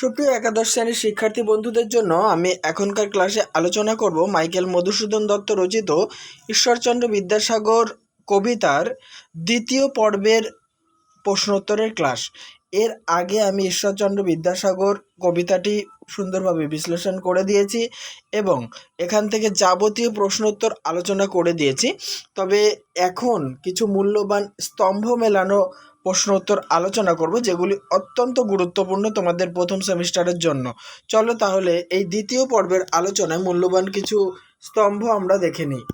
সুপ্রিয় একাদশ শ্রেণীর শিক্ষার্থী বন্ধুদের জন্য আমি এখনকার ক্লাসে আলোচনা করব মাইকেল মধুসূদন দত্ত রচিত ঈশ্বরচন্দ্র বিদ্যাসাগর কবিতার দ্বিতীয় পর্বের প্রশ্নোত্তরের ক্লাস। এর আগে আমি ঈশ্বরচন্দ্র বিদ্যাসাগর কবিতাটি সুন্দরভাবে বিশ্লেষণ করে দিয়েছি এবং এখান থেকে যাবতীয় প্রশ্নোত্তর আলোচনা করে দিয়েছি। তবে এখন কিছু মূল্যবান স্তম্ভ মেলানো প্রশ্নোত্তর আলোচনা করব, যেগুলি অত্যন্ত গুরুত্বপূর্ণ তোমাদের প্রথম সেমিস্টারের জন্য। চলো তাহলে এই দ্বিতীয় পর্বের আলোচনায় মূল্যবান কিছু স্তম্ভ আমরা দেখে নিই।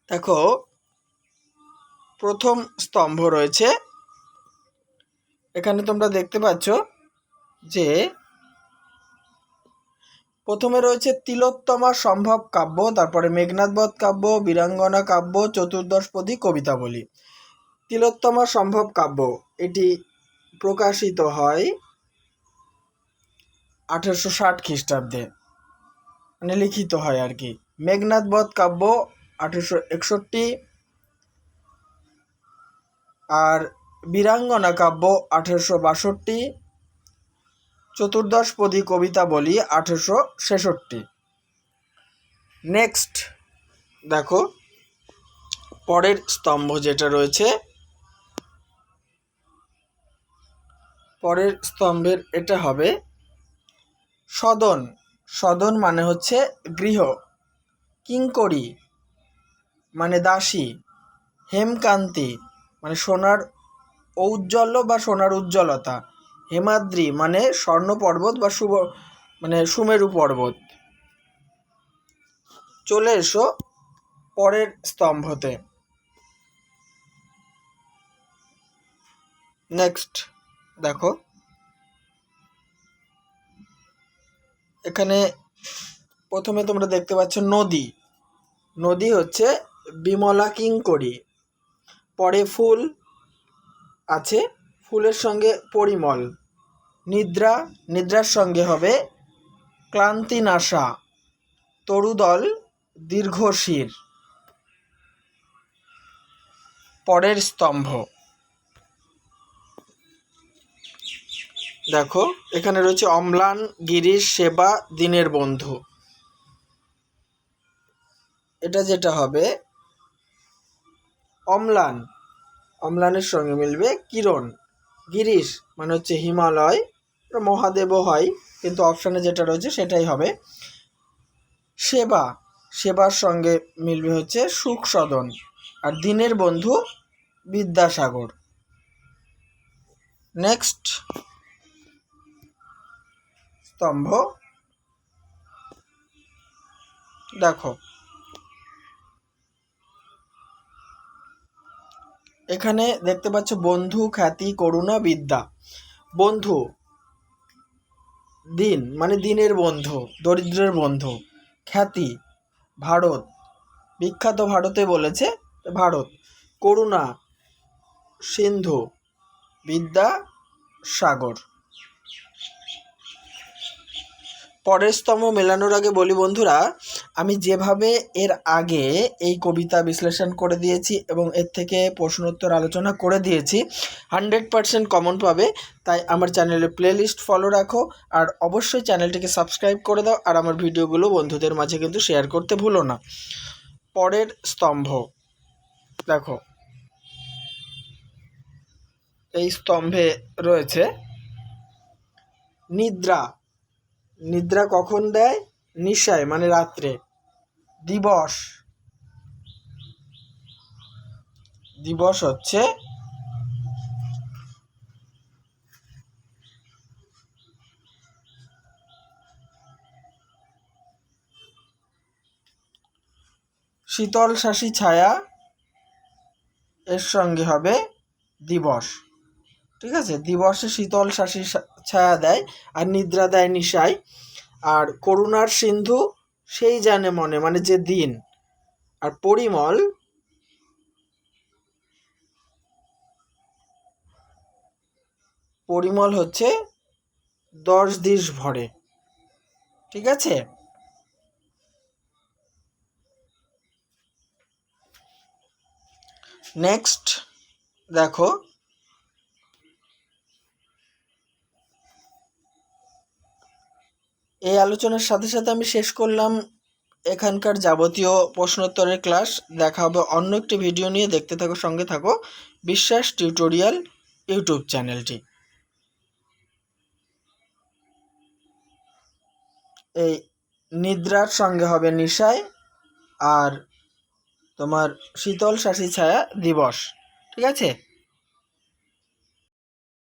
দেখো, প্রথম স্তম্ভ রয়েছে, এখানে তোমরা দেখতে পাচ্ছ যে প্রথমে রয়েছে তিলোত্তমা সম্ভব কাব্য, তারপরে মেঘনাদবধ কাব্য, বীরাঙ্গনা কাব্য, চতুর্দশপদী কবিতাবলী। তিলোত্তমা সম্ভব কাব্য এটি প্রকাশিত হয় 1860 খ্রিস্টাব্দে, মানে লিখিত হয় আর কি। মেঘনাদবধ কাব্য 1861, আর বীরাঙ্গনা কাব্য 1862, চতুর্দশপদী কবিতাবলী 1866। নেক্সট দেখো, পরের স্তম্ভ যেটা রয়েছে, পরের স্তম্ভের এটা হবে সদন। সদন মানে হচ্ছে গৃহ, কিঙ্করী মানে দাসী, হেমকান্তি মানে সোনার ঔজ্জ্বল্য বা সোনার উজ্জ্বলতা, হেমাদ্রি মানে স্বর্ণ পর্বত বা সুমেরু পর্বত। চলে এসো পরের স্তম্ভতে। নেক্সট দেখো, এখানে প্রথমে তোমরা দেখতে পাচ্ছ নদী। নদী হচ্ছে বিমলা কিঙ্করী। পরে ফুল আছে, ফুলের সঙ্গে পরিমল। নিদ্রা, নিদ্রার সঙ্গে হবে ক্লান্তিনাশা। তরুদল, দীর্ঘশির। পরের স্তম্ভ দেখো, এখানে রয়েছে অম্লান, গিরিশ, সেবা, দীনের বন্ধু। এটা যেটা হবে অম্লান, অম্লানের সঙ্গে মিলবে কিরণ। গিরিশ মানে হচ্ছে হিমালয়, মহাদেবও হয়, কিন্তু অপশানে যেটা রয়েছে সেটাই হবে। সেবা, সেবার সঙ্গে মিলবে হচ্ছে সুখসদন। আর দীনের বন্ধু বিদ্যাসাগর। নেক্সট স্তম্ভ দেখো, এখানে দেখতে পাচ্ছ বন্ধু, খ্যাতি, করুণা, বিদ্যা। বন্ধু, দীন মানে দীনের বন্ধু, দরিদ্রের বন্ধু। খ্যাতি, ভারত, বিখ্যাত ভারতে বলেছে ভারত। করুণা, সিন্ধু। বিদ্যা, সাগর। পরের স্তম্ভ মেলানোর আগে বলি বন্ধুরা, আমি যেভাবে এর আগে এই কবিতা বিশ্লেষণ করে দিয়েছি এবং এর থেকে প্রশ্নোত্তর আলোচনা করে দিয়েছি, 100% কমন পাবে। তাই আমার চ্যানেলে প্লেলিস্ট ফলো রাখো, আর অবশ্যই চ্যানেলটিকে সাবস্ক্রাইব করে দাও, আর আমার ভিডিওগুলো বন্ধুদের মাঝে কিন্তু শেয়ার করতে ভুলো না। পরের স্তম্ভ দেখো, এই স্তম্ভে রয়েছে নিদ্রা। নিদ্রা কখন দেয়? নিশায় মানে রাত্রে। দিবস, দিবস হচ্ছে শীতল শাসী ছায়া, এর সঙ্গে হবে দিবস। ঠিক আছে, দিবসে শীতল শাসী ছায়া দেয়, আর নিদ্রা দেয় নিশায়। আর করুণার সিন্ধু সেই জানে মনে মানে যে দিন। আর পরিমল, পরিমল হচ্ছে 10 দিশ ভরে। ঠিক আছে, নেক্সট দেখো, এই আলোচনার সাথে সাথে আমি শেষ করলাম এখানকার যাবতীয় প্রশ্নোত্তরের ক্লাস। দেখা হবে অন্য একটি ভিডিও নিয়ে। দেখতে থাকো, সঙ্গে থাকো বিশ্বাস টিউটোরিয়াল ইউটিউব চ্যানেলটি। এই নিদ্রার সঙ্গে হবে নিশায়, আর তোমার শীতল শাসি ছায়া দিবস। ঠিক আছে।